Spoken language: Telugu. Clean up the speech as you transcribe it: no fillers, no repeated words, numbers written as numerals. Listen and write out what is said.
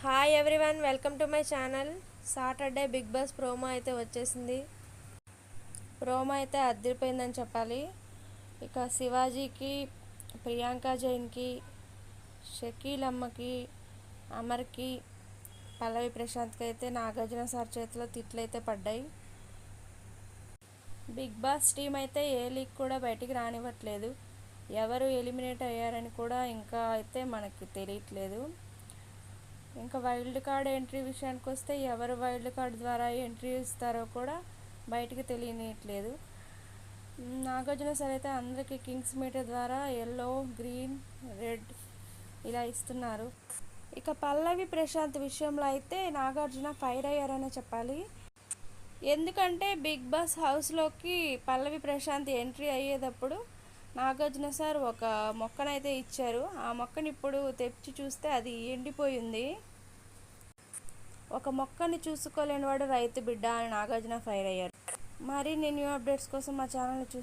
Hi everyone, welcome to my channel. Saturday Bigg Boss promo అయితే వచ్చేసింది. ప్రోమో అయితే అదిరిపోయిందని చెప్పాలి. ఇక శివాజీకి, ప్రియాంక జైన్కి, షకీల్ అమ్మకి, అమర్కి, పల్లవి ప్రశాంత్కి అయితే నాగార్జున సార్ చేతిలో తిట్లు అయితే పడ్డాయి. బిగ్ బాస్ టీం అయితే ఏ లీక్ కూడా బయటికి రానివ్వట్లేదు. ఎవరు ఎలిమినేట్ అయ్యారని కూడా ఇంకా అయితే మనకి తెలియట్లేదు. ఇంకా వైల్డ్ కార్డ్ ఎంట్రీ విషయానికి వస్తే ఎవరు వైల్డ్ కార్డ్ ద్వారా ఎంట్రీ ఇస్తారో కూడా బయటికి తెలియట్లేదు. నాగార్జున సార్ అయితే అందరికీ కింగ్స్ మీటర్ ద్వారా ఎల్లో, గ్రీన్, రెడ్ ఇలా ఇస్తున్నారు. ఇక పల్లవి ప్రశాంత్ విషయంలో అయితే నాగార్జున ఫైర్ అయ్యారనే చెప్పాలి. ఎందుకంటే బిగ్ బాస్ హౌస్లోకి పల్లవి ప్రశాంత్ ఎంట్రీ అయ్యేటప్పుడు నాగార్జున సార్ ఒక మొక్కనైతే ఇచ్చారు. ఆ మొక్కని ఇప్పుడు తెచ్చి చూస్తే అది ఎండిపోయింది. ఒక మొక్కని చూసుకోలేని వాడు రైతు బిడ్డ అని నాగార్జున ఫైర్ అయ్యారు. మరిన్ని న్యూ అప్డేట్స్ కోసం మా ఛానల్ని చూస్తే